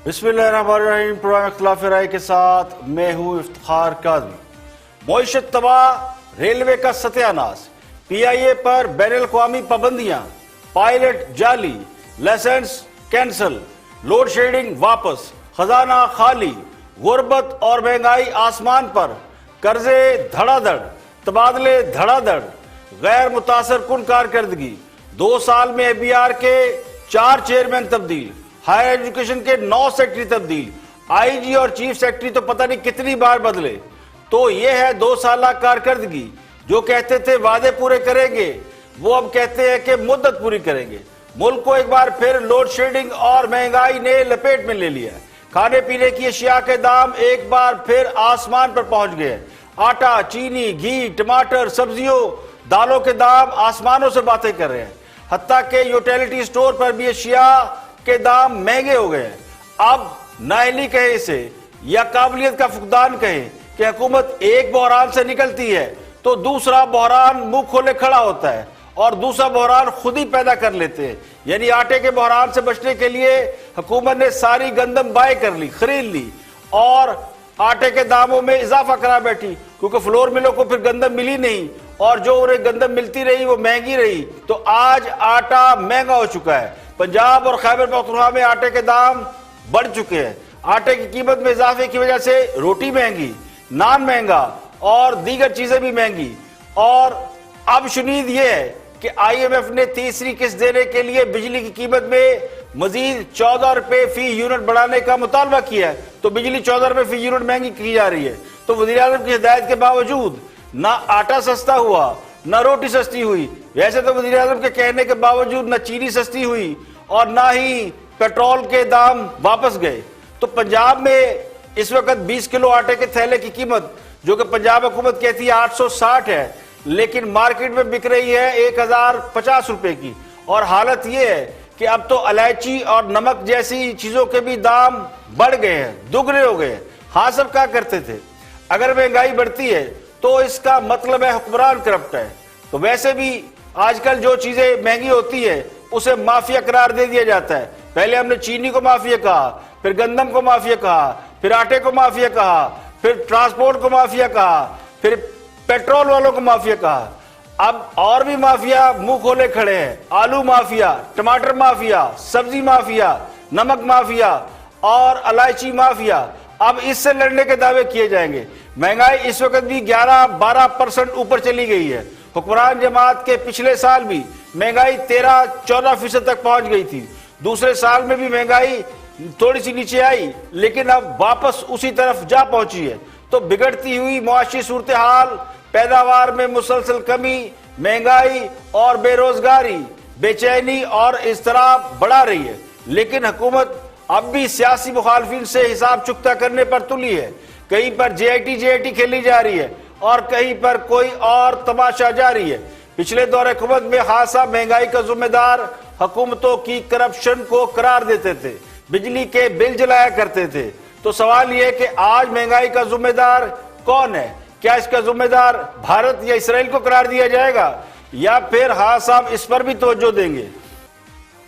بسم اللہ الرحمن الرحیم۔ پروگرام اختلاف رائے کے ساتھ میں ہوں افتخار کاظمی۔ معیشت تباہ، ریلوے کا ستیہ ناش، پی آئی اے پر بین الاقوامی پابندیاں، پائلٹ جعلی، لائسنس کینسل، لوڈ شیڈنگ واپس، خزانہ خالی، غربت اور مہنگائی آسمان پر، قرضے دھڑا دھڑ، تبادلے دھڑا دھڑ، غیر متاثر کن کارکردگی، 2 سال میں اے بی آر کے 4 چیئرمین تبدیل، ہائر ایجوکیشن کے 9 سیکٹری تبدیل، آئی جی اور چیف سیکٹری تو پتہ نہیں کتنی بار بدلے۔ تو یہ ہے 2 سالہ کارکردگی۔ جو کہتے تھے وعدے پورے کریں گے، وہ اب کہتے ہیں کہ مدت پوری کریں گے۔ ملک کو ایک بار پھر لوڈ شیڈنگ اور مہنگائی نے لپیٹ میں لے لیا۔ کھانے پینے کی اشیاء کے دام ایک بار پھر آسمان پر پہنچ گئے۔ آٹا، چینی، گھی، ٹماٹر، سبزیوں، دالوں کے دام آسمانوں سے باتیں کر رہے ہیں۔ حتیٰ کہ یوٹیلیٹی سٹور پر بھی اشیاء کے دام مہنگے ہو گئے ہیں۔ اب نااہلی کہیں اسے یا قابلیت کا فقدان کہیں کہ حکومت ایک بحران سے نکلتی ہے تو دوسرا بحران منہ کھولے کھڑا ہوتا ہے اور دوسرا بحران خود ہی پیدا کر لیتے ہیں۔ یعنی آٹے کے بحران سے بچنے کے لیے حکومت نے ساری گندم بائی کر لی، خرید لی اور آٹے کے داموں میں اضافہ کرا بیٹھی، کیونکہ فلور ملوں کو پھر گندم ملی نہیں اور جو انہیں گندم ملتی رہی وہ مہنگی رہی، تو آج آٹا مہنگا ہو چکا ہے۔ پنجاب اور خیبر پختونخوا میں آٹے کے دام بڑھ چکے ہیں۔ آٹے کی قیمت میں اضافے کی وجہ سے روٹی مہنگی، نان مہنگا اور دیگر چیزیں بھی مہنگی۔ اور اب شنید یہ ہے کہ آئی ایم ایف نے تیسری قسط دینے کے لیے بجلی کی قیمت میں مزید 14 روپے فی یونٹ بڑھانے کا مطالبہ کیا ہے، تو بجلی 14 روپے فی یونٹ مہنگی کی جا رہی ہے۔ تو وزیر اعظم کی ہدایت کے باوجود نہ آٹا سستا ہوا نہ روٹی سستی ہوئی۔ ویسے تو وزیر اعظم کے کہنے کے باوجود نہ چینی سستی ہوئی اور نہ ہی پیٹرول کے دام واپس گئے۔ تو پنجاب میں اس وقت 20 کلو آٹے کے تھیلے کی قیمت، جو کہ پنجاب حکومت کہتی ہے 860 ہے، لیکن مارکیٹ میں بک رہی ہے 1050 روپے کی۔ اور حالت یہ ہے کہ اب تو الائچی اور نمک جیسی چیزوں کے بھی دام بڑھ گئے ہیں، دگنے ہو گئے ہیں۔ ہاں سب کیا کرتے تھے؟ اگر مہنگائی بڑھتی ہے تو اس کا مطلب ہے حکمران کرپٹ ہے۔ تو ویسے بھی آج کل جو چیزیں مہنگی ہوتی ہے اسے مافیا قرار دے دیا جاتا ہے۔ پہلے ہم نے چینی کو مافیا کہا، پھر گندم کو مافیا کہا، پھر آٹے کو مافیا کہا، پھر ٹرانسپورٹ کو مافیا کہا، پھر پیٹرول والوں کو مافیا کہا۔ اب اور بھی مافیا منہ کھولے کھڑے ہیں۔ آلو مافیا، ٹماٹر مافیا، سبزی مافیا، نمک مافیا اور الائچی مافیا۔ اب اس سے لڑنے کے دعوے کیے جائیں گے۔ مہنگائی اس وقت بھی 11-12% اوپر چلی گئی ہے۔ حکمران جماعت کے پچھلے سال بھی مہنگائی 13-14% تک پہنچ گئی تھی۔ دوسرے سال میں بھی مہنگائی تھوڑی سی نیچے آئی، لیکن اب واپس اسی طرف جا پہنچی ہے۔ تو بگڑتی ہوئی معاشی صورتحال، پیداوار میں مسلسل کمی، مہنگائی اور بے روزگاری بے چینی اور اضطراب بڑھا رہی ہے۔ لیکن حکومت اب بھی سیاسی مخالفین سے حساب چکتا کرنے پر تلی ہے۔ کہیں پر جے آئی ٹی کھیلی جا رہی ہے اور کہیں پر کوئی اور تماشا جاری ہے۔ پچھلے دور حکومت میں خاصا مہنگائی کا ذمہ دار حکومتوں کی کرپشن کو قرار دیتے تھے، بجلی کے بل جلایا کرتے تھے۔ تو سوال یہ ہے کہ آج مہنگائی کا ذمہ دار کون ہے؟ کیا اس کا ذمہ دار بھارت یا اسرائیل کو قرار دیا جائے گا، یا پھر ہاں صاحب اس پر بھی توجہ دیں گے؟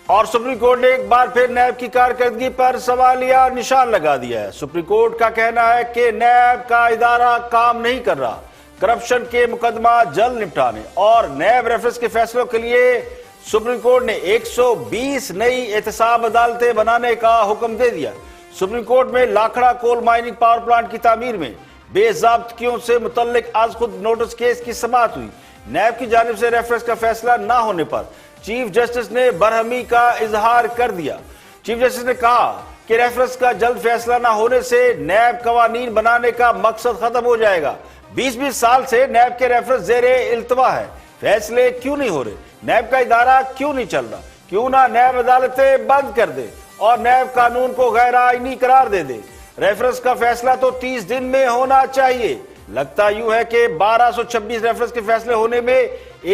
اور سپریم کورٹ نے ایک بار پھر نیب کی کارکردگی پر سوالیہ نشان لگا دیا ہے۔ سپریم کورٹ کا کہنا ہے کہ نیب کا ادارہ کام نہیں کر رہا، کرپشن کے مقدمات جلد نپٹانے اور نیب ریفرنس کے فیصلوں کے لیے سپریم کورٹ نے 120 نئی احتساب عدالتیں بنانے کا حکم دے دیا۔ سپریم کورٹ میں لاکھڑا کول مائننگ پاور پلانٹ کی تعمیر میں بے ضابطگیوں سے متعلق از خود نوٹس کیس کی سماعت ہوئی۔ نیب کی جانب سے ریفرنس کا فیصلہ نہ ہونے پر چیف جسٹس نے برہمی کا اظہار کر دیا۔ چیف جسٹس نے کہا کہ ریفرنس کا جلد فیصلہ نہ ہونے سے نیب قوانین بنانے کا مقصد ختم ہو جائے گا۔ 20 سال سے نیب کے ریفرنس زیر التوا ہے، فیصلے کیوں نہیں ہو رہے؟ نیب کا ادارہ کیوں نہیں چل رہا؟ کیوں نہ نیب عدالتیں بند کر دے اور نیب قانون کو غیر آئینی قرار دے دے؟ ریفرنس کا فیصلہ تو 30 دن میں ہونا چاہیے۔ لگتا یوں ہے کہ 1226 ریفرنس کے فیصلے ہونے میں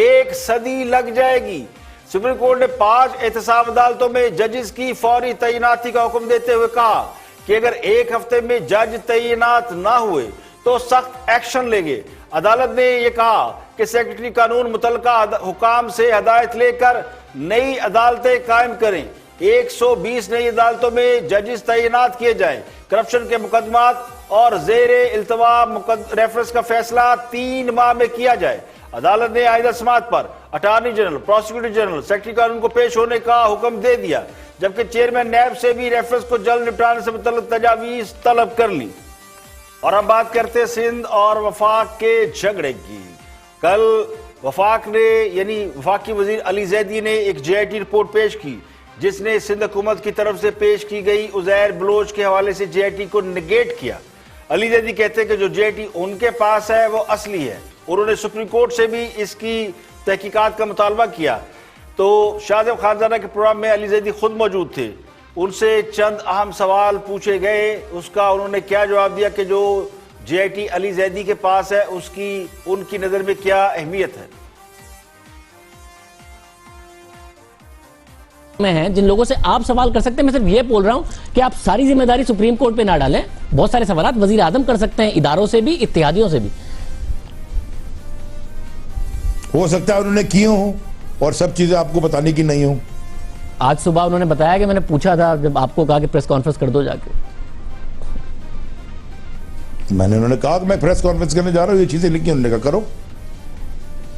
1 صدی لگ جائے گی۔ سپریم کورٹ نے 5 احتساب عدالتوں میں ججز کی فوری تعیناتی کا حکم دیتے ہوئے کہا کہ اگر 1 ہفتے میں جج تعینات نہ ہوئے تو سخت ایکشن لیں گے۔ عدالت نے یہ کہا کہ سیکرٹری قانون متعلقہ حکام سے ہدایت لے کر نئی عدالتیں قائم کریں۔ 120 نئی عدالتوں میں ججز تعینات کیے جائیں، کرپشن کے مقدمات اور زیر التوا ریفرنس کا فیصلہ 3 ماہ میں کیا جائے۔ عدالت نے آئندہ سماعت پر attorney general, prosecutor general, secretary قانون کو پیش ہونے کا حکم دے دیا، جبکہ چیئرمین نیب سے بھی ریفرنس کو جلد نپٹانے سے متعلق تجاویز طلب کر لی۔ اور اب بات کرتے سندھ اور وفاق کے جھگڑے کی۔ کل وفاق نے یعنی وفاق کی وزیر علی زیدی نے ایک جے آئی ٹی رپورٹ پیش کی، جس نے سندھ حکومت کی طرف سے پیش کی گئی عزیر بلوچ کے حوالے سے جے آئی ٹی کو نگیٹ کیا۔ علی زیدی کہتے ہیں کہ جو جے آئی ٹی ان کے پاس ہے وہ اصلی ہے۔ انہوں نے سپریم کورٹ سے بھی اس کی تحقیقات کا مطالبہ کیا۔ تو شاہ زیب خانزادہ کے پروگرام میں علی زیدی خود موجود تھے، ان سے چند اہم سوال پوچھے گئے، اس کا انہوں نے کیا جواب دیا کہ جو جے آئی ٹی علی زیدی کے پاس ہے اس کی ان کی نظر میں کیا اہمیت ہے۔ میں ہیں جن لوگوں سے آپ سوال کر سکتے ہیں، میں صرف یہ بول رہا ہوں کہ آپ ساری ذمہ داری سپریم کورٹ پہ نہ ڈالیں۔ بہت سارے سوالات وزیر اعظم کر سکتے ہیں، اداروں سے بھی، اتحادیوں سے بھی۔ ہو سکتا ہے انہوں نے کیے ہوں اور سب چیزیں آپ کو بتانے کی نہیں ہوں۔ آج صبح انہوں نے بتایا کہ میں نے پوچھا تھا جب آپ کو کہا کہ پریس کانفرنس کر دو جا کے۔ انہوں نے کہا کہ میں پریس کانفرنس کرنے جا رہا ہوں، یہ چیزیں لکھی، انہوں نے کہا کرو۔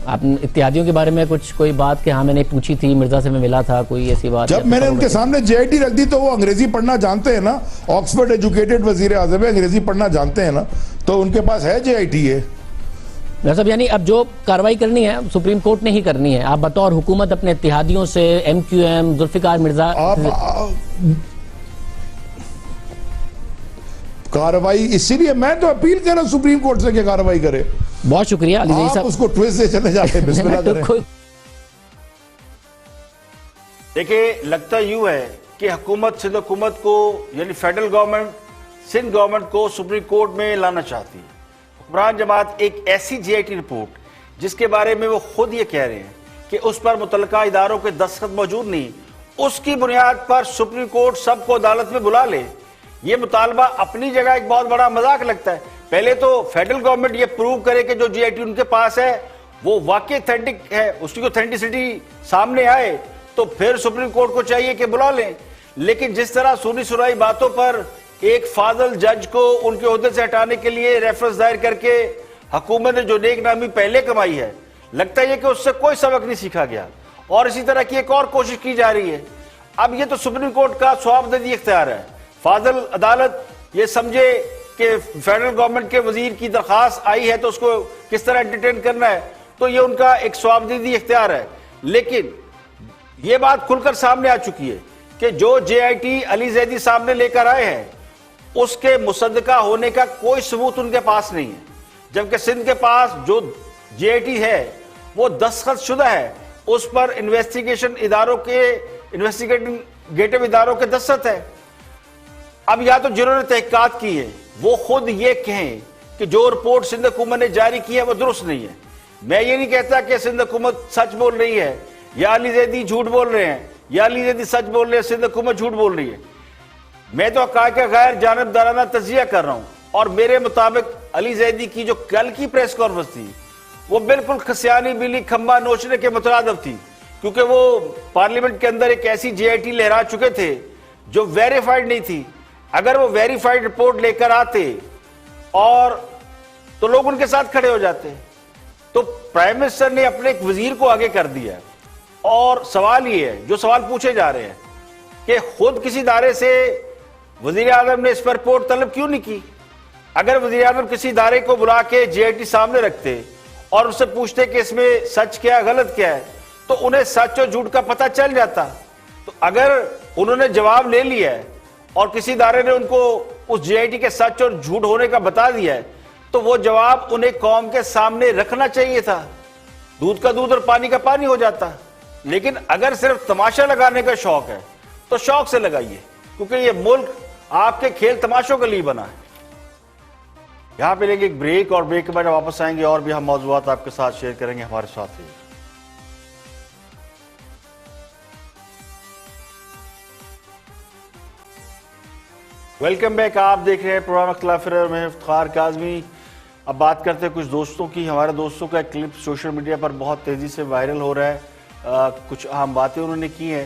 آپ اتحادیوں کے بارے میں کچھ کوئی بات کہ ہاں میں نے پوچھی تھی، مرزا سے میں ملا تھا، کوئی ایسی بات؟ جب میں نے ان کے سامنے جے آئی ٹی رکھ دی تو وہ انگریزی پڑھنا جانتے ہیں نا، آکسفورڈ ایجوکیٹڈ وزیر اعظم ہے، انگریزی پڑھنا جانتے ہیں نا، تو ان کے پاس ہے جے آئی ٹی ہے۔ صاحب یعنی اب جو کاروائی کرنی ہے سپریم کورٹ نے ہی کرنی ہے۔ آپ بطور حکومت اپنے اتحادیوں سے، M Q M, Zulfiqar Mirza, کاروائی اسی لیے میں تو اپیل کر رہا ہوں سپریم کورٹ سے کہ کاروائی کرے۔ بہت شکریہ علی زیدی آپ صاحب، اس کو ٹویسٹ سے چلے جاتے ہیں، بسم اللہ کریں۔ دیکھیں لگتا یوں ہے کہ حکومت سندھ حکومت کو یعنی فیڈرل گورنمنٹ سندھ گورنمنٹ کو سپریم کورٹ میں لانا چاہتی ہے۔ حکمران جماعت ایک ایسی جے آئی ٹی رپورٹ جس کے بارے میں وہ خود یہ کہہ رہے ہیں کہ اس پر متعلقہ اداروں کے دستخط موجود نہیں، اس کی بنیاد پر سپریم کورٹ سب کو عدالت میں بلا لے، یہ مطالبہ اپنی جگہ ایک بہت بڑا مذاق لگتا ہے۔ پہلے تو فیڈرل گورنمنٹ یہ پروو کرے کہ جو جے آئی ٹی ان کے پاس ہے وہ واقعی اتھینٹک ہے، اس کی اتھینٹسٹی سامنے آئے تو پھر سپریم کورٹ کو چاہیے کہ بلا لیں۔ لیکن جس طرح سنی سنائی باتوں پر ایک فاضل جج کو ان کے عہدے سے ہٹانے کے لیے ریفرنس دائر کر کے حکومت نے جو نیک نامی پہلے کمائی ہے، لگتا ہے کہ اس سے کوئی سبق نہیں سیکھا گیا، اور اسی طرح کی ایک اور کوشش کی جا رہی ہے۔ اب یہ تو سپریم کورٹ کا سوابدیدی اختیار ہے، فاضل عدالت یہ سمجھے کہ فیڈرل گورنمنٹ کے وزیر کی درخواست آئی ہے تو اس کو کس طرح انٹرٹین کرنا ہے، تو یہ ان کا ایک سوابدیدی اختیار ہے۔ لیکن یہ بات کھل کر سامنے آ چکی ہے کہ جو جے آئی ٹی علی زیدی سامنے لے کر آئے ہیں اس کے مصدقہ ہونے کا کوئی ثبوت ان کے پاس نہیں ہے، جبکہ سندھ کے پاس جو جے آئی ٹی ہے وہ دستخط شدہ ہے، اس پر انویسٹیگیٹو اداروں کے دستخط ہے۔ اب یا تو جنہوں نے تحقیقات کی ہے وہ خود یہ کہیں کہ جو رپورٹ سندھ حکومت نے جاری کی ہے وہ درست نہیں ہے۔ میں یہ نہیں کہتا کہ سندھ حکومت سچ بول رہی ہے یا علی زیدی جھوٹ بول رہے ہیں یا علی زیدی سچ بول رہے ہیں، سندھ حکومت جھوٹ بول رہی ہے۔ میں تو حقائق کا غیر جانبدارانہ تجزیہ کر رہا ہوں، اور میرے مطابق علی زیدی کی جو کل کی پریس کانفرنس تھی وہ بالکل خسیانی بلی کھمبا نوچنے کے مترادف تھی، کیونکہ وہ پارلیمنٹ کے اندر ایک ایسی جے آئی ٹی لہرا چکے تھے جو ویریفائیڈ نہیں تھی۔ اگر وہ ویریفائیڈ رپورٹ لے کر آتے اور تو لوگ ان کے ساتھ کھڑے ہو جاتے، تو پرائم منسٹر نے اپنے ایک وزیر کو آگے کر دیا، اور سوال یہ ہے جو سوال پوچھے جا رہے ہیں کہ خود کسی ادارے سے وزیر اعظم نے اس پر رپورٹ طلب کیوں نہیں کی؟ اگر وزیر اعظم کسی ادارے کو بلا کے جے آئی ٹی سامنے رکھتے اور ان سے پوچھتے کہ اس میں سچ کیا غلط کیا ہے تو انہیں سچ اور جھوٹ کا پتہ چل جاتا۔ تو اگر انہوں نے جواب لے لیا ہے اور کسی ادارے نے ان کو اس جے آئی ٹی کے سچ اور جھوٹ ہونے کا بتا دیا ہے تو وہ جواب انہیں قوم کے سامنے رکھنا چاہیے تھا، دودھ کا دودھ اور پانی کا پانی ہو جاتا۔ لیکن اگر صرف تماشا لگانے کا شوق ہے تو شوق سے لگائیے، کیونکہ یہ ملک آپ کے کھیل تماشوں کے لیے بنا ہے۔ یہاں پہ لیں گے ایک بریک، اور بریک کے بعد واپس آئیں گے اور بھی ہم موضوعات آپ کے ساتھ شیئر کریں گے، ہمارے ساتھ ہی۔ ویلکم بیک، آپ دیکھ رہے ہیں پروگرام اختلاف رائے، میں افتخار کاظمی۔ اب بات کرتے ہیں کچھ دوستوں کی۔ ہمارے دوستوں کا ایک کلپ سوشل میڈیا پر بہت تیزی سے وائرل ہو رہا ہے، کچھ اہم باتیں انہوں نے کی ہیں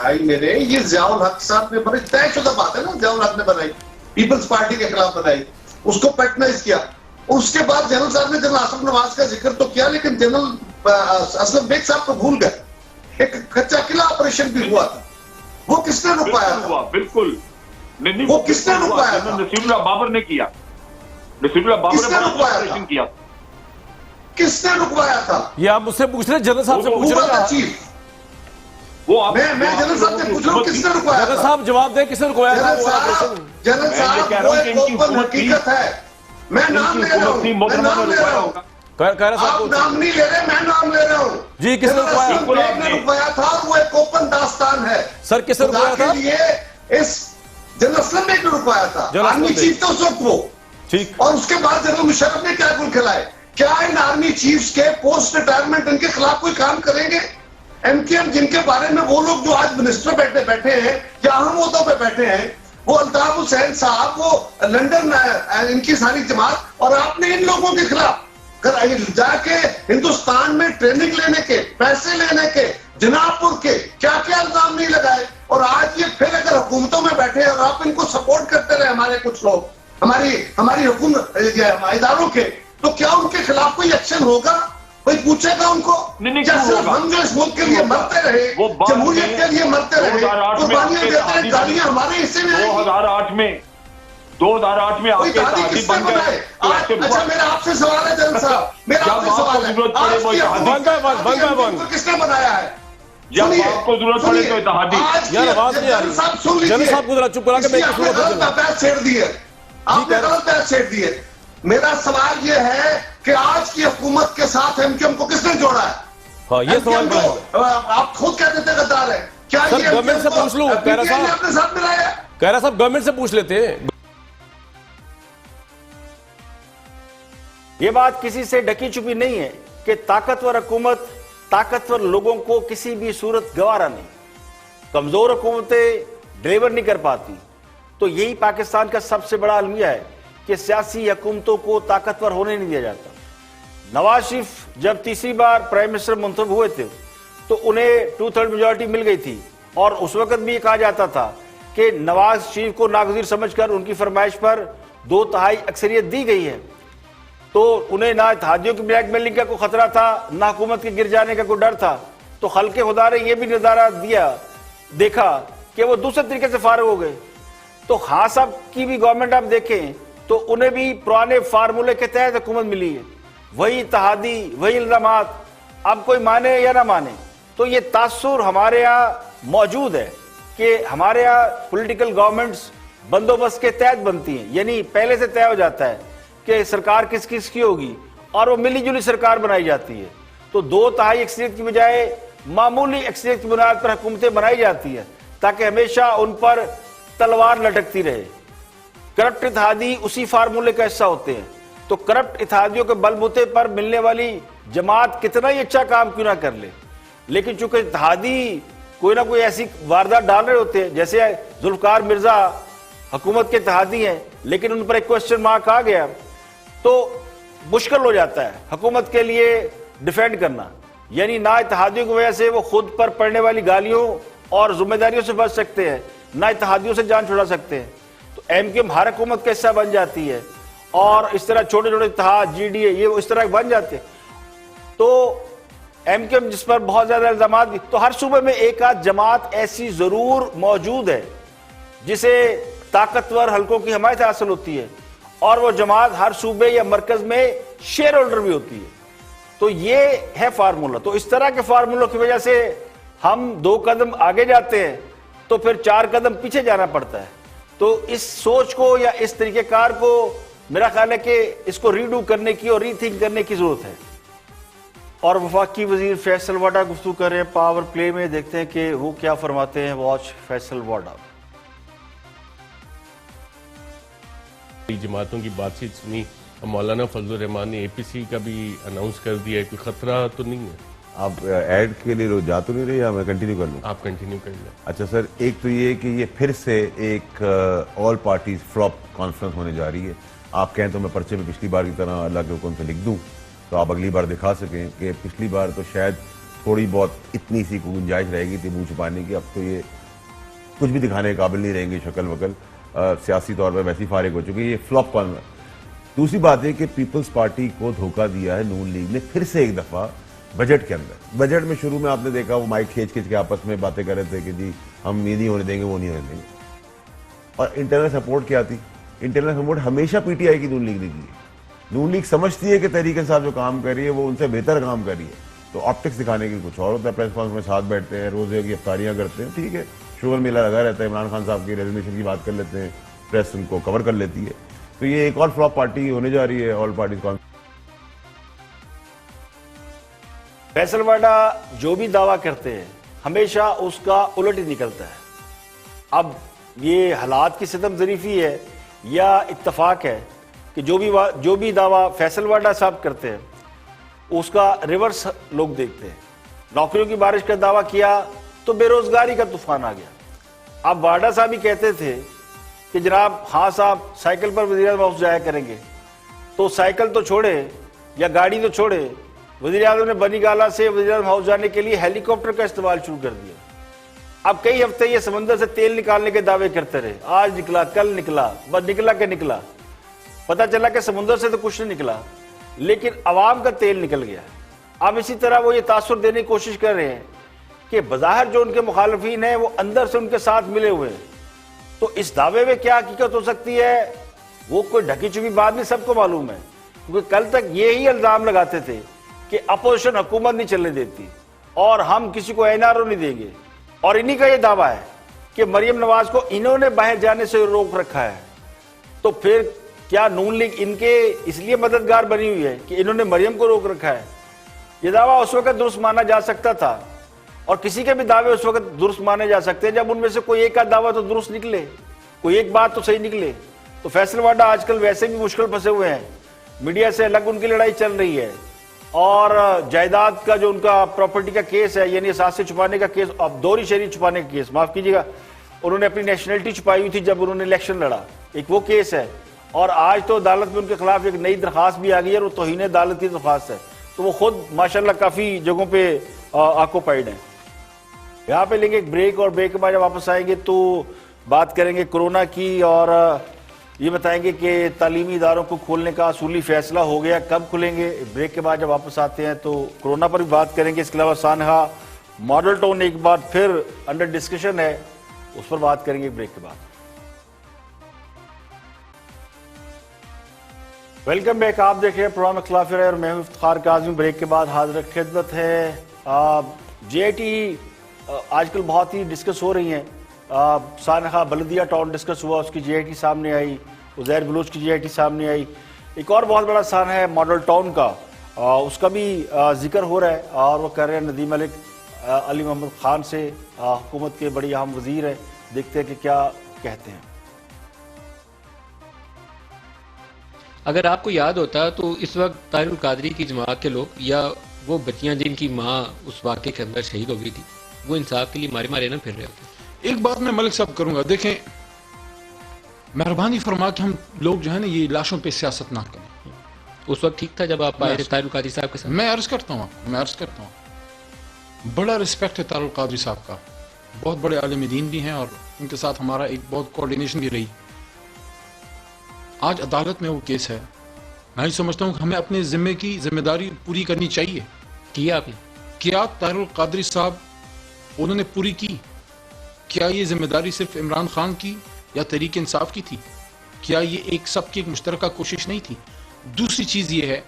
بھائی میرے یہ ضیاء الحق صاحب نے بڑی طے شدہ بات ہے نا ضیاء الحق نے بنائی, پیپلز پارٹی کے خلاف بنائی, اس کو پیٹرنائز کیا. اس کے بعد جنرل صاحب نے جنرل آصف نواز کا ذکر تو کیا, لیکن جنرل اسلم بیگ صاحب کو بھول گئے. ایک کچا قلعہ آپریشن بھی ہوا تھا, وہ کس نے رکوایا تھا؟ بالکل وہ کس نے رکوایا تھا؟ نصیر اللہ بابر نے کیا. نصیر اللہ بابر نے آپریشن کیا. کس نے رکوایا تھا؟ یہ آپ مجھ سے پوچھ رہے ہیں, جنرل صاحب سے پوچھ رہے ہیں. چیف وہ میں جنرل صاحب سے پوچھ رہا ہوں کس نے رکوایا جنرل تھا؟ صاحب جواب دیں کس نے رکوایا تھا؟ جنرل صاحب وہ ایک اوپن حقیقت ہے, میں نام لے رہا ہوں, میں نام لے رہا ہوں, آپ نام نہیں لے رہے, میں نام لے رہا ہوں. جی کس نے رکوایا تھا, اور وہ ایک اوپن داستان ہے. سر کس نے رکوایا تھا؟ اس جنرل اسلم بیگ نے رکوایا تھا, آرمی چیف تھا اس وقت وہ. ٹھیک. اور اس کے بعد جنرل مشرف نے کیا گل کھلائے؟ کیا ان آرمی چیفز کے پوسٹ ریٹائرمنٹ ان کے خلاف کوئی کام کریں گے؟ ایم کیو ایم جن کے بارے میں وہ لوگ جو آج منسٹر بیٹھے ہیں یا اہم عہدوں پہ بیٹھے ہیں, وہ الطاف حسین صاحب, وہ لنڈن ان کی ساری جماعت, اور آپ نے ان لوگوں کے خلاف جا کے ہندوستان میں ٹریننگ لینے کے, پیسے لینے کے, جناب پور کے کیا کیا الزام نہیں لگائے. اور آج یہ پھر اگر حکومتوں میں بیٹھے اور آپ ان کو سپورٹ کرتے رہے, ہمارے کچھ لوگ ہماری حکومت اداروں کے, تو کیا ان کے خلاف کوئی ایکشن ہوگا؟ کوئی پوچھے گا ان کو؟ کیا صرف ہم جو اس ملک کے لیے مرتے رہے, جمہوریت کے لیے مرتے رہے, قربانیاں دیتے رہے, گالیاں ہمارے حصے میں آئیں گی؟ 2008 میں کوئی دادی کس نے بنائے؟ اچھا میرا آپ سے سوال ہے جنرل صاحب, میرا آپ سے سوال ہے, آج کی حکومت کو کس نے بنایا ہے؟ جب آپ کو ضرورت پڑے تو اتحادی. یار آواز نہیں آ رہی. جنرل صاحب کو ذرا چپ کرا کے میں آپ نے غلط بحث چھیڑ دی ہے, آپ نے غلط بحث چھیڑ دی ہے. میرا سوال یہ ہے کہ آج کی حکومت کے ساتھ ایم کیو ایم کو کس نے جوڑا ہے؟ ہاں یہ سوال ہے. آپ خود کہتے تھے غدار ہے, کیا سر گورنمنٹ سے پوچھ لوں, کہہ اپنے ساتھ ملایا ہے؟ رہا صاحب گورنمنٹ سے پوچھ لیتے ہیں. یہ بات کسی سے ڈکی چھپی نہیں ہے کہ طاقتور حکومت طاقتور لوگوں کو کسی بھی صورت گوارا نہیں, کمزور حکومتیں ڈیلیور نہیں کر پاتی. تو یہی پاکستان کا سب سے بڑا المیہ ہے کہ سیاسی حکومتوں کو طاقتور ہونے نہیں دیا جاتا. نواز شریف جب تیسری بار پرائم منسٹر منتخب ہوئے تھے تو انہیں 2/3 میجورٹی مل گئی تھی, اور اس وقت بھی یہ کہا جاتا تھا کہ نواز شریف کو ناگزیر سمجھ کر ان کی فرمائش پر 2/3 اکثریت دی گئی ہے. تو انہیں نہ اتحادیوں کی بلیک میلنگ کا کوئی خطرہ تھا, نہ حکومت کے گر جانے کا کوئی ڈر تھا. تو خلق خدا نے یہ بھی نظارہ دیکھا کہ وہ دوسرے طریقے سے فارغ ہو گئے. تو خان صاحب کی بھی گورنمنٹ آپ دیکھیں تو انہیں بھی پرانے فارمولے کے تحت حکومت ملی ہے, وہی اتحادی, وہی الزامات. اب کوئی مانے یا نہ مانے, تو یہ تاثر ہمارے ہاں موجود ہے کہ ہمارے ہاں پولیٹیکل گورنمنٹس بندوبست کے تحت بنتی ہیں, یعنی پہلے سے طے ہو جاتا ہے کہ سرکار کس کس کی ہوگی, اور وہ ملی جلی سرکار بنائی جاتی ہے. تو 2/3 اکثریت کی بجائے معمولی اکثریت کی بنیاد پر حکومتیں بنائی جاتی ہیں تاکہ ہمیشہ ان پر تلوار لٹکتی رہے. کرپٹ اتحادی اسی فارمولے کا حصہ ہوتے ہیں. تو کرپٹ اتحادیوں کے بل بوتے پر ملنے والی جماعت کتنا ہی اچھا کام کیوں نہ کر لے, لیکن چونکہ اتحادی کوئی نہ کوئی ایسی واردات ڈال رہے ہوتے ہیں, جیسے ذوالفقار مرزا حکومت کے اتحادی ہیں لیکن ان پر ایک کوسچن مارک آ گیا تو مشکل ہو جاتا ہے حکومت کے لیے ڈیفینڈ کرنا. یعنی نہ اتحادیوں کی وجہ سے وہ خود پر پڑنے والی گالیوں اور ذمہ داریوں سے بچ سکتے ہیں, نہ اتحادیوں سے جان چھڑا سکتے ہیں. تو ایم کیو ایم ہر حکومت کا حصہ بن جاتی ہے, اور اس طرح چھوٹے چھوٹے اتحاد, جی ڈی اے, یہ اس طرح بن جاتے ہیں. تو ایم کیو ایم جس پر بہت زیادہ الزامات بھی, تو ہر صوبے میں ایک آدھ جماعت ایسی ضرور موجود ہے جسے طاقتور حلقوں کی حمایت حاصل ہوتی ہے, اور وہ جماعت ہر صوبے یا مرکز میں شیئر ہولڈر بھی ہوتی ہے. تو یہ ہے فارمولہ. تو اس طرح کے فارمولوں کی وجہ سے ہم 2 قدم آگے جاتے ہیں تو پھر 4 قدم پیچھے جانا پڑتا ہے. تو اس سوچ کو یا اس طریقہ کار کو میرا خیال ہے کہ اس کو ریڈو کرنے کی اور ری تھنک کرنے کی ضرورت ہے. اور وفاقی وزیر فیصل واڈا گفتگو کر رہے ہیں پاور پلے میں, دیکھتے ہیں کہ وہ کیا فرماتے ہیں. واچ فیصل واڈا. جماعتوں کی بات چیت سنی, مولانا فضل الرحمان نے اے پی سی کا بھی اناؤنس کر دیا ہے, کوئی خطرہ تو نہیں ہے؟ آپ ایڈ کے لیے جا تو نہیں رہے یا میں کنٹینیو کر لوں؟ آپ کنٹینیو کر لیں. اچھا سر, ایک تو یہ کہ یہ پھر سے ایک آل پارٹیز فلاپ کانفرنس ہونے جا رہی ہے. آپ کہیں تو میں پرچے میں پچھلی بار کی طرح اللہ کے حکم سے لکھ دوں تو آپ اگلی بار دکھا سکیں کہ پچھلی بار تو شاید تھوڑی بہت اتنی سی گنجائش رہے گی تھی منہ چھپانے کی. اب تو یہ کچھ بھی دکھانے کے قابل نہیں رہیں گے شکل وکل, سیاسی طور پر ویسی فارغ ہو چکی ہے. یہ فلاپ کون. دوسری بات ہے کہ پیپلز پارٹی کو دھوکہ دیا ہے نون لیگ نے پھر سے ایک دفعہ بجٹ کے اندر. بجٹ میں شروع میں آپ نے دیکھا وہ مائک کھینچ کے آپس میں باتیں کر رہے تھے کہ جی ہم یہ نہیں ہونے دیں گے, وہ نہیں ہونے دیں گے. اور انٹرنل سپورٹ کیا تھی؟ انٹرنل سپورٹ ہمیشہ پی ٹی آئی کی نون لیگ نے کی ہے. نون لیگ سمجھتی ہے کہ تحریک انصاف جو کام کر رہی ہے وہ ان سے بہتر کام کر رہی ہے, تو آپٹکس دکھانے کی کچھ اور ہوتا ہے. پریس کانفرنس میں ساتھ بیٹھتے ہیں, روزے کی افطاریاں کرتے ہیں, ٹھیک ہے, شوگر میلہ لگا رہتا ہے, عمران خان صاحب کی ریزگنیشن کی بات کر لیتے ہیں, پریس ان کو کور کر لیتی ہے. تو یہ ایک اور فلاپ پارٹی ہونے جا رہی ہے آل پارٹیز کانفرنس. فیصل واڈا جو بھی دعویٰ کرتے ہیں ہمیشہ اس کا الٹ ہی نکلتا ہے. اب یہ حالات کی ستم ظریفی ہے یا اتفاق ہے کہ جو بھی دعویٰ فیصل واڈا صاحب کرتے ہیں اس کا ریورس لوگ دیکھتے ہیں. نوکریوں کی بارش کا دعویٰ کیا تو بے روزگاری کا طوفان آ گیا. اب واڈا صاحب ہی کہتے تھے کہ جناب ہاں صاحب سائیکل پر وزیر اعظم ہاؤس جایا کریں گے, تو سائیکل تو چھوڑے یا گاڑی تو چھوڑے, وزیر اعظم نے بنی گالا سے وزیر اعظم ہاؤس جانے کے لیے ہیلی کاپٹر کا استعمال شروع کر دیا. اب کئی ہفتے یہ سمندر سے تیل نکالنے کے دعوے کرتے رہے, آج نکلا کل نکلا, بس نکلا کہ نکلا. پتہ چلا کہ سمندر سے تو کچھ نہیں نکلا لیکن عوام کا تیل نکل گیا. اب اسی طرح وہ یہ تاثر دینے کی کوشش کر رہے ہیں کہ بظاہر جو ان کے مخالفین ہیں وہ اندر سے ان کے ساتھ ملے ہوئے ہیں. تو اس دعوے میں کیا حقیقت ہو سکتی ہے وہ کوئی ڈھکی چھپی بات نہیں, سب کو معلوم ہے. کیونکہ کل تک یہی الزام لگاتے تھے کہ اپوزیشن حکومت نہیں چلنے دیتی اور ہم کسی کو این آر او نہیں دیں گے, اور انہی کا یہ دعویٰ ہے کہ مریم نواز کو انہوں نے باہر جانے سے روک رکھا ہے. تو پھر کیا نون لیگ ان کے اس لیے مددگار بنی ہوئی ہے کہ انہوں نے مریم کو روک رکھا ہے؟ یہ دعویٰ اس وقت درست مانا جا سکتا تھا, اور کسی کے بھی دعوے اس وقت درست مانے جا سکتے ہیں جب ان میں سے کوئی ایک کا دعویٰ تو درست نکلے, کوئی ایک بات تو صحیح نکلے. تو فیصل واڈا آج کل ویسے بھی مشکل پھنسے ہوئے ہیں, میڈیا سے الگ ان کی لڑائی چل رہی ہے, اور جائیداد کا جو ان کا پراپرٹی کا کیس ہے یعنی اثاثے چھپانے کا کیس, اب دوہری شہری چھپانے کا کیس, معاف کیجیے گا, انہوں نے اپنی نیشنلٹی چھپائی ہوئی تھی جب انہوں نے الیکشن لڑا, ایک وہ کیس ہے. اور آج تو عدالت میں ان کے خلاف ایک نئی درخواست بھی آ گئی ہے اور وہ توہین عدالت کی درخواست ہے. تو وہ خود ماشاءاللہ کافی جگہوں پہ آکوپائیڈ ہیں. یہاں پہ لیں گے ایک بریک, اور بریک کے بعد جب واپس آئیں گے تو بات کریں گے کورونا کی, اور یہ بتائیں گے کہ تعلیمی اداروں کو کھولنے کا اصولی فیصلہ ہو گیا, کب کھلیں گے. بریک کے بعد جب واپس آتے ہیں تو کورونا پر بھی بات کریں گے. اس کے علاوہ سانحہ ماڈل ٹاؤن ایک بار پھر انڈر ڈسکشن ہے, اس پر بات کریں گے بریک کے بعد. ویلکم بیک, آپ دیکھ رہے ہیں پروگرام اختلاف رائے اور میں ہوں افتخار کاظمی. بریک کے بعد حاضر خدمت ہے. جے آئی ٹی آج کل بہت ہی ڈسکس ہو رہی ہیں. سانحہ بلدیہ ٹاؤن ڈسکس ہوا, اس کی جے آئی ٹی سامنے آئی, عزیر بلوچ کی جے آئی ٹی سامنے آئی. ایک اور بہت بڑا سانحہ ہے ماڈل ٹاؤن کا, اس کا بھی ذکر ہو رہا ہے, اور وہ کہہ رہے ہیں ندیم ملک علی محمد خان سے, حکومت کے بڑی اہم وزیر ہیں, دیکھتے ہیں کہ کیا کہتے ہیں. اگر آپ کو یاد ہوتا تو اس وقت طاہر القادری کی جماعت کے لوگ یا وہ بچیاں جن کی ماں اس واقعے کے اندر شہید ہو گئی تھی وہ انصاف کے لیے مارے مارے نہ پھر رہے ہوتے. ایک بات میں ملک صاحب کروں گا, دیکھیں مہربانی فرما کہ ہم لوگ جو ہے نا یہ لاشوں پہ سیاست نہ کریں. اس وقت ٹھیک تھا جب آپ آئے تھے طاہر القادری صاحب کے ساتھ. میں عرض کرتا ہوں بڑا رسپیکٹ ہے طاہر القادری صاحب کا, بہت بڑے عالم دین بھی ہیں اور ان کے ساتھ ہمارا ایک بہت کوارڈینیشن بھی رہی. آج عدالت میں وہ کیس ہے, میں ہی سمجھتا ہوں کہ ہمیں اپنے ذمے کی ذمہ داری پوری کرنی چاہیے. کیا آپ نے کیا طاہر القادری صاحب انہوں نے پوری کی؟ کیا یہ ذمہ داری صرف عمران خان کی یا تحریک انصاف کی تھی؟ کیا یہ ایک سب کی ایک مشترکہ کوشش نہیں تھی؟ دوسری چیز یہ ہے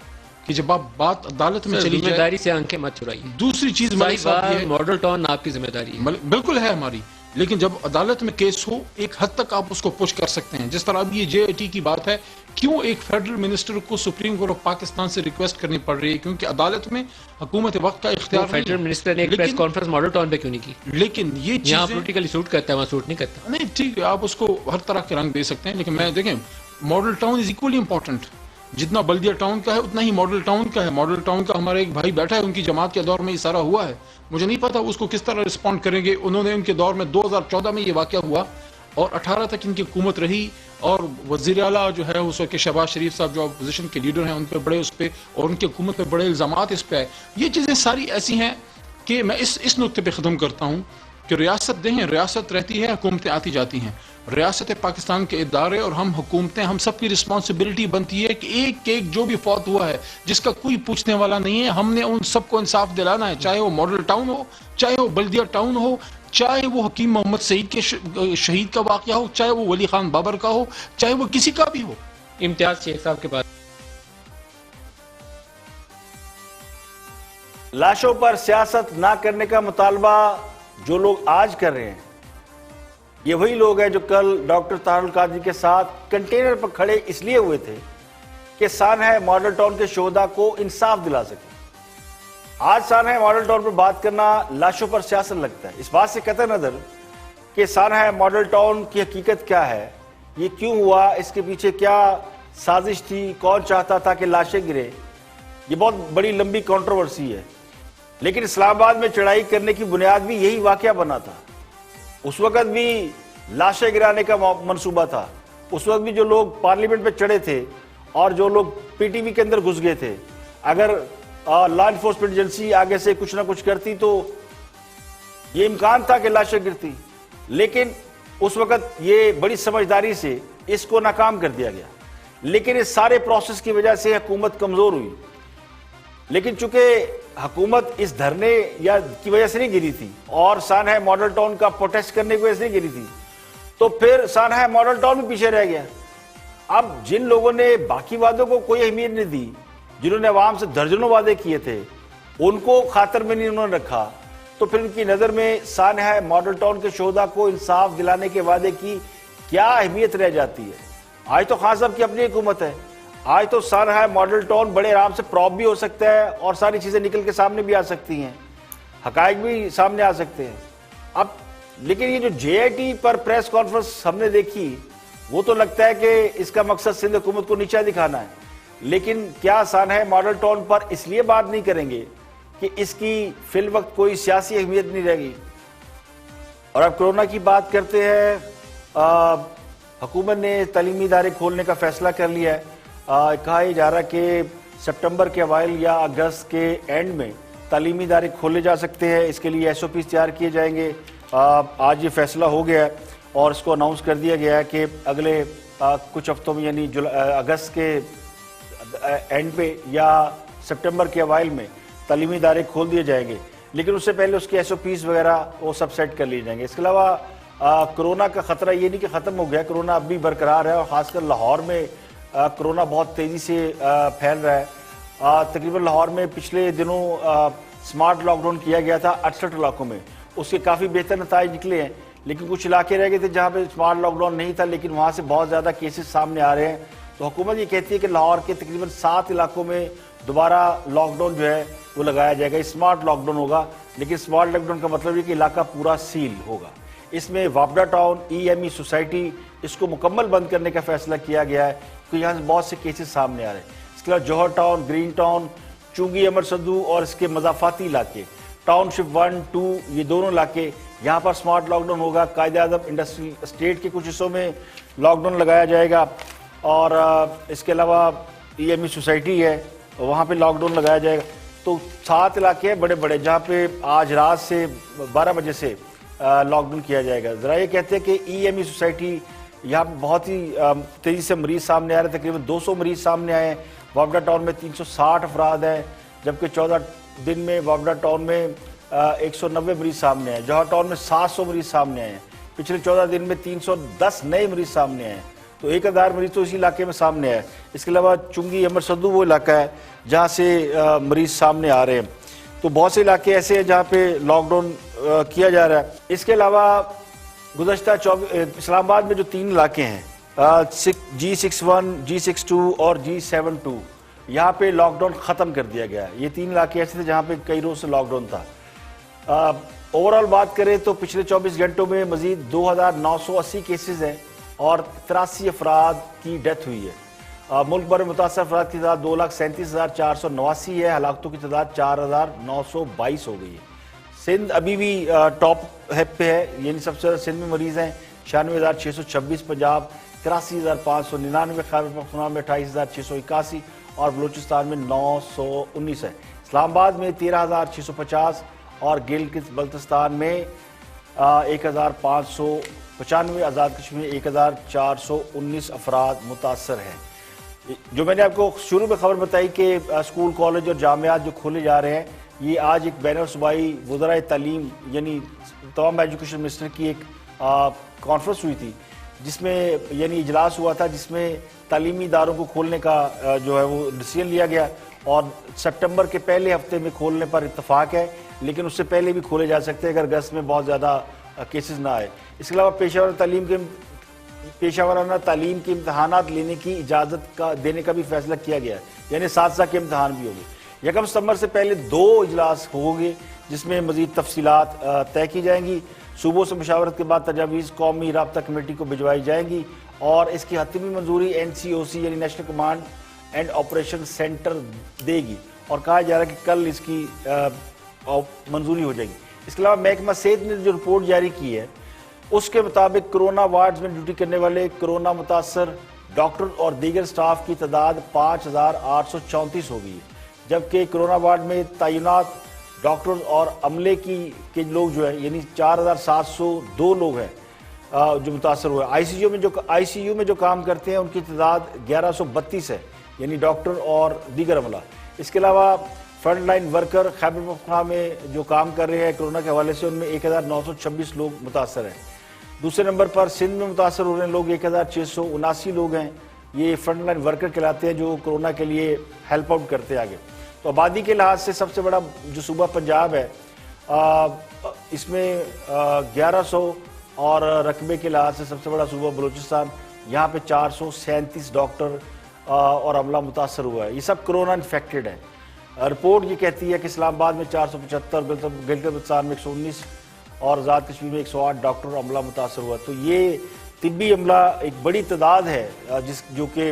کہ جب آپ بات عدالت میں چلی جائے, ذمہ داری سے آنکھیں مت چرائیے. دوسری چیز ملک صاحب یہ ہے, ماڈل ٹاؤن آپ کی ذمہ داری ہے, بالکل ہے ہماری, لیکن جب عدالت میں کیس ہو ایک حد تک آپ اس کو پش کر سکتے ہیں. جس طرح اب یہ جے آئی ٹی کی بات ہے, کیوں ایک فیڈرل منسٹر کو سپریم کورٹ آف پاکستان سے ریکویسٹ کرنی پڑ رہی ہے کیونکہ عدالت میں حکومت وقت کا اختیار. فیڈرل منسٹر نے ایک پریس کانفرنس ماڈل ٹاؤن پہ کیوں نہیں کی؟ لیکن یہ چیز یہاں پولیٹیکلی سوٹ کرتا ہے, وہاں سوٹ نہیں کرتا. نہیں ٹھیک ہے, آپ اس کو ہر طرح کے رنگ دے سکتے ہیں, لیکن میں دیکھیں model town is equally important. جتنا بلدیہ ٹاؤن کا ہے اتنا ہی ماڈل ٹاؤن کا ہے. ماڈل ٹاؤن کا ہمارا ایک بھائی بیٹھا ہے, ان کی جماعت کے دور میں یہ سارا ہوا ہے. مجھے نہیں پتا اس کو کس طرح رسپونڈ کریں گے. انہوں نے ان کے دور میں 2014 میں یہ واقعہ ہوا اور 18 تک ان کی حکومت رہی, اور وزیر اعلیٰ جو ہے اس وقت شہباز شریف صاحب جو اپوزیشن کے لیڈر ہیں ان پہ بڑے اس پہ اور ان کی حکومت پہ بڑے الزامات اس پہ آئے. یہ چیزیں ساری ایسی ہیں کہ میں اس نقطے پہ ختم کرتا ہوں کہ ریاست دیکھیں، ریاست رہتی ہے، حکومتیں آتی جاتی ہیں. ریاست پاکستان کے ادارے اور ہم حکومتیں، ہم سب کی رسپانسبلٹی بنتی ہے کہ ایک جو بھی فوت ہوا ہے جس کا کوئی پوچھنے والا نہیں ہے، ہم نے ان سب کو انصاف دلانا ہے، چاہے وہ ماڈل ٹاؤن ہو، چاہے وہ بلدیہ ٹاؤن ہو، چاہے وہ حکیم محمد سعید کے شہید کا واقعہ ہو، چاہے وہ ولی خان بابر کا ہو، چاہے وہ کسی کا بھی ہو. امتیاز شیخ صاحب کے بعد لاشوں پر سیاست نہ کرنے کا مطالبہ جو لوگ آج کر رہے ہیں، یہ وہی لوگ ہیں جو کل ڈاکٹر طاہر القادری کے ساتھ کنٹینر پر کھڑے اس لیے ہوئے تھے کہ سانحہ ماڈل ٹاؤن کے شہداء کو انصاف دلا سکیں. آج سانحہ ماڈل ٹاؤن پر بات کرنا لاشوں پر سیاست لگتا ہے. اس بات سے قطع نظر کہ سانحہ ماڈل ٹاؤن کی حقیقت کیا ہے، یہ کیوں ہوا، اس کے پیچھے کیا سازش تھی، کون چاہتا تھا کہ لاشیں گرے، یہ بہت بڑی لمبی کنٹروورسی ہے. لیکن اسلام آباد میں چڑھائی کرنے کی بنیاد بھی یہی واقعہ بنا تھا. اس وقت بھی لاشیں گرانے کا منصوبہ تھا. اس وقت بھی جو لوگ پارلیمنٹ پہ چڑھے تھے اور جو لوگ پی ٹی وی کے اندر گھس گئے تھے، اگر لا انفورسمنٹ ایجنسی آگے سے کچھ نہ کچھ کرتی تو یہ امکان تھا کہ لاشیں گرتی. لیکن اس وقت یہ بڑی سمجھداری سے اس کو ناکام کر دیا گیا. لیکن اس سارے پروسیس کی وجہ سے حکومت کمزور ہوئی. لیکن چونکہ حکومت اس دھرنے یا کی وجہ سے نہیں گری تھی اور سانحہ ماڈل ٹاؤن کا پروٹیسٹ کرنے کی وجہ سے نہیں گری تھی، تو پھر سانحہ ماڈل ٹاؤن بھی پیچھے رہ گیا. اب جن لوگوں نے باقی وعدوں کو کوئی اہمیت نہیں دی، جنہوں نے عوام سے درجنوں وعدے کیے تھے، ان کو خاطر میں نہیں انہوں نے رکھا، تو پھر ان کی نظر میں سانحہ ماڈل ٹاؤن کے شہداء کو انصاف دلانے کے وعدے کی کیا اہمیت رہ جاتی ہے. آج تو خان صاحب کی اپنی حکومت ہے. آج تو سانحہ ماڈل ٹاؤن بڑے آرام سے پراپ بھی ہو سکتا ہے اور ساری چیزیں نکل کے سامنے بھی آ سکتی ہیں، حقائق بھی سامنے آ سکتے ہیں. اب لیکن یہ جو جے آئی ٹی پر پریس کانفرنس ہم نے دیکھی، وہ تو لگتا ہے کہ اس کا مقصد سندھ حکومت کو نیچا دکھانا ہے. لیکن کیا سانحہ ماڈل ٹاؤن پر اس لیے بات نہیں کریں گے کہ اس کی فی الوقت کوئی سیاسی اہمیت نہیں رہ گئی؟ اور اب کرونا کی بات کرتے ہیں. حکومت نے تعلیمی ادارے کھولنے کا فیصلہ کر لیا ہے. کہا جا رہا کہ سپٹمبر کے اوائل یا اگست کے اینڈ میں تعلیمی ادارے کھولے جا سکتے ہیں. اس کے لیے ایس او پیز تیار کیے جائیں گے. آج یہ فیصلہ ہو گیا ہے اور اس کو اناؤنس کر دیا گیا ہے کہ اگلے کچھ ہفتوں میں یعنی اگست کے اینڈ پہ یا سپٹمبر کے اوائل میں تعلیمی ادارے کھول دیے جائیں گے. لیکن اس سے پہلے اس کے ایس او پیز وغیرہ وہ سب سیٹ کر لیے جائیں گے. اس کے علاوہ کرونا کا خطرہ یہ نہیں کہ ختم ہو گیا، کرونا اب بھی برقرار ہے اور خاص کر لاہور میں کرونا بہت تیزی سے پھیل رہا ہے. تقریباً لاہور میں پچھلے دنوں سمارٹ لاک ڈاؤن کیا گیا تھا 68 علاقوں میں. اس کے کافی بہتر نتائج نکلے ہیں. لیکن کچھ علاقے رہ گئے تھے جہاں پہ سمارٹ لاک ڈاؤن نہیں تھا، لیکن وہاں سے بہت زیادہ کیسز سامنے آ رہے ہیں. تو حکومت یہ کہتی ہے کہ لاہور کے تقریباً 7 علاقوں میں دوبارہ لاک ڈاؤن جو ہے وہ لگایا جائے گا. اسمارٹ لاک ڈاؤن ہوگا، لیکن اسمارٹ لاک ڈاؤن کا مطلب یہ کہ علاقہ پورا سیل ہوگا. اس میں وابڈا town, E M E society, اس کو مکمل بند کرنے کا فیصلہ کیا گیا ہے کیونکہ یہاں سے بہت سے کیسز سامنے آ رہے ہیں. اس کے علاوہ جوہر ٹاؤن، گرین ٹاؤن، چونگی امر سدو اور اس کے مضافاتی علاقے ٹاؤن شپ 1، 2، یہ دونوں علاقے یہاں پر سمارٹ لاک ڈاؤن ہوگا. قائد اعظم انڈسٹریل اسٹیٹ کے کچھ حصوں میں لاک ڈاؤن لگایا جائے گا اور اس کے علاوہ ای ایم ای سوسائٹی ہے وہاں پہ لاک ڈاؤن لگایا جائے گا. تو 7 علاقے ہیں بڑے بڑے جہاں پہ آج رات سے 12 بجے سے لاک ڈاؤن کیا جائے گا. ذرا یہ کہتے ہیں کہ ای ایم ای سوسائٹی یہاں بہت ہی تیزی سے مریض سامنے آ رہے ہیں. تقریباً 200 مریض سامنے آئے ہیں. وابڈا ٹاؤن میں 360 افراد ہیں، جبکہ 14 دن میں وابڈا ٹاؤن میں 190 مریض سامنے آئے. جوہر ٹاؤن میں 700 مریض سامنے آئے ہیں. پچھلے 14 دن میں 310 نئے مریض سامنے آئے ہیں. تو 1000 مریض تو اسی علاقے میں سامنے آئے. اس کے علاوہ چنگی امر سدو وہ علاقہ ہے جہاں سے مریض سامنے آ رہے ہیں. تو بہت سے علاقے ایسے ہیں جہاں پہ لاک ڈاؤن کیا جا رہا ہے. اس کے علاوہ گزشتہ اسلام آباد میں جو 3 علاقے ہیں G61، G62 اور G72، یہاں پہ لاک ڈاؤن ختم کر دیا گیا ہے. یہ 3 علاقے ایسے تھے جہاں پہ کئی روز سے لاک ڈاؤن تھا. اوورآل بات کریں تو پچھلے 24 گھنٹوں میں مزید 2980 کیسز ہیں اور 83 افراد کی ڈیتھ ہوئی ہے. ملک بھر میں متاثر افراد کی تعداد 2,37,489 ہے. ہلاکتوں کی تعداد 4,922 ہو گئی ہے. سندھ ابھی بھی ٹاپ پہ ہے، یعنی سب سے زیادہ سندھ میں مریض ہیں 96,626. پنجاب 83,599، خیبر پختونخوا میں 28,681 اور بلوچستان میں 919 ہے. اسلام آباد میں 13,650 اور گلگت بلتستان میں 1595، آزاد کشمیر میں 1419 افراد متاثر ہیں۔ جو میں نے آپ کو شروع میں خبر بتائی کہ اسکول کالج اور جامعات جو کھولے جا رہے ہیں، یہ آج ایک بین الصوبائی وزرائے تعلیم یعنی تمام ایجوکیشن منسٹر کی ایک کانفرنس ہوئی تھی، جس میں یعنی اجلاس ہوا تھا، جس میں تعلیمی اداروں کو کھولنے کا جو ہے وہ ڈیسیژن لیا گیا اور سپٹمبر کے پہلے ہفتے میں کھولنے پر اتفاق ہے، لیکن اس سے پہلے بھی کھولے جا سکتے ہیں اگر اگست میں بہت زیادہ کیسز نہ آئے۔ اس کے علاوہ پیشہ ورانہ تعلیم کے امتحانات لینے کی اجازت دینے کا بھی فیصلہ کیا گیا ہے، یعنی ساتھ کے امتحان بھی ہوں گے۔ 1 ستمبر سے پہلے 2 اجلاس ہوں گے جس میں مزید تفصیلات طے کی جائیں گی۔ صوبوں سے مشاورت کے بعد تجاویز قومی رابطہ کمیٹی کو بھجوائی جائیں گی اور اس کی حتمی منظوری NCOC یعنی national command and operation center دے گی، اور کہا جا رہا ہے کہ کل اس کی منظوری ہو جائے گی۔ اس کے علاوہ محکمہ صحت نے جو رپورٹ جاری کی ہے اس کے مطابق کرونا وارڈز میں ڈیوٹی کرنے والے کرونا متاثر ڈاکٹر اور دیگر سٹاف کی تعداد 5834 ہو گئی ہے، جبکہ کرونا وارڈ میں تعینات ڈاکٹر اور عملے کے لوگ جو ہیں یعنی 4702 لوگ ہیں جو متاثر ہوئے۔ ICU میں جو کام کرتے ہیں ان کی تعداد 1132 ہے، یعنی ڈاکٹر اور دیگر عملہ۔ اس کے علاوہ front line worker Khyber Pakhtunkhwa میں جو کام کر رہے ہیں کرونا کے حوالے سے، ان میں 1926 لوگ متاثر ہیں۔ دوسرے نمبر پر سندھ میں متاثر ہو رہے ہیں لوگ 1679 لوگ ہیں، یہ فرنٹ لائن ورکر کہلاتے ہیں جو کرونا کے لیے ہیلپ آؤٹ کرتے ہیں آگے۔ تو آبادی کے لحاظ سے سب سے بڑا جو صوبہ پنجاب ہے اس میں 1100، اور رقبے کے لحاظ سے سب سے بڑا صوبہ بلوچستان، یہاں پہ 437 ڈاکٹر اور عملہ متاثر ہوا ہے، یہ سب کرونا انفیکٹڈ ہے۔ رپورٹ یہ کہتی ہے کہ اسلام آباد میں 475، گلگت بلتستان میں 119 اور آزاد کشمیر میں 108 ڈاکٹر اور عملہ متاثر ہوا ہے۔ تو یہ طبی عملہ ایک بڑی تعداد ہے جو کہ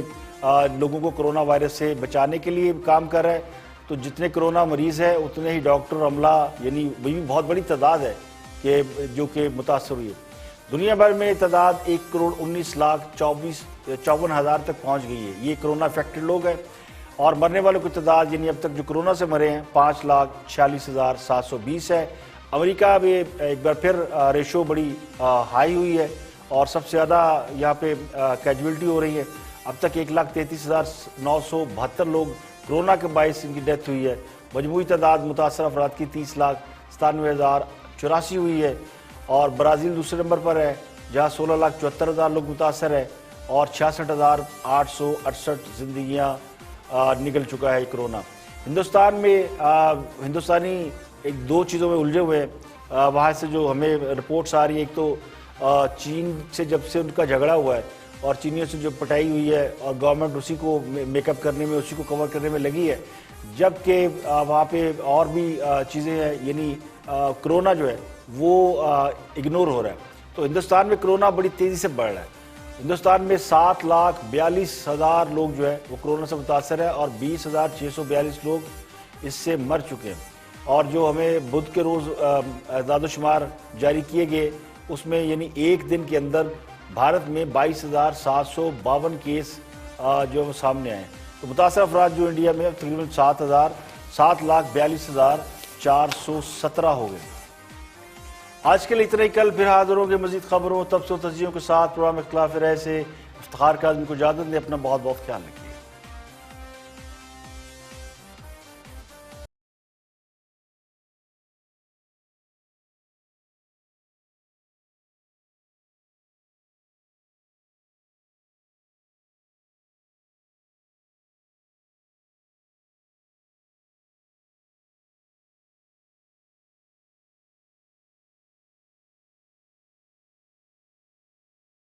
لوگوں کو کرونا وائرس سے بچانے کے لیے کام کر رہا ہے۔ تو جتنے کرونا مریض ہیں اتنے ہی ڈاکٹر عملہ، یعنی وہ بھی بہت بڑی تعداد ہے کہ جو کہ متاثر ہوئی ہے۔ دنیا بھر میں تعداد 1,19,54,000 تک پہنچ گئی ہے، یہ کرونا افیکٹڈ لوگ ہیں، اور مرنے والوں کی تعداد یعنی اب تک جو کرونا سے مرے ہیں 5,46,720 ہے۔ امریکہ میں ایک بار پھر ریشو بڑی ہائی ہوئی ہے اور سب سے زیادہ یہاں پہ کیجویلٹی ہو رہی ہے، اب تک 1,33,972 لوگ کرونا کے باعث ان کی ڈیتھ ہوئی ہے۔ مجموعی تعداد متاثر افراد کی 30,97,084 ہوئی ہے، اور برازیل دوسرے نمبر پر ہے جہاں 16,74,000 لوگ متاثر ہے اور 66,868 زندگیاں نکل چکا ہے کرونا۔ ہندوستان میں ہندوستانی ایک 2 چیزوں میں الجھے ہوئے ہیں، وہاں سے جو ہمیں رپورٹس آ رہی ہیں، ایک تو چین سے جب سے ان کا جھگڑا ہوا ہے اور چینیوں سے جو پٹائی ہوئی ہے اور گورنمنٹ اسی کو میک اپ کرنے میں، اسی کو کور کرنے میں لگی ہے، جبکہ وہاں پہ اور بھی چیزیں ہیں، یعنی کرونا جو ہے وہ اگنور ہو رہا ہے۔ تو ہندوستان میں کرونا بڑی تیزی سے بڑھ رہا ہے۔ ہندوستان میں 7,42,000 لوگ جو ہے وہ کرونا سے متاثر ہے اور 20,642 لوگ اس سے مر چکے ہیں، اور جو ہمیں بدھ کے روز اعداد و شمار جاری کیے گئے اس میں یعنی ایک دن کے اندر بھارت میں 22,752 کیس جو وہ سامنے آئے ہیں۔ تو متاثر افراد جو انڈیا میں تقریباً 7,42,417 ہو گئے۔ آج کے لیے اتنا ہی، کل پھر حاضر ہوں گے مزید خبروں، تبصروں، تجزیوں کے ساتھ۔ پروگرام اختلاف رائے سے افتخار کاظمی کو اجازت دیں، اپنا بہت بہت خیال رکھیے۔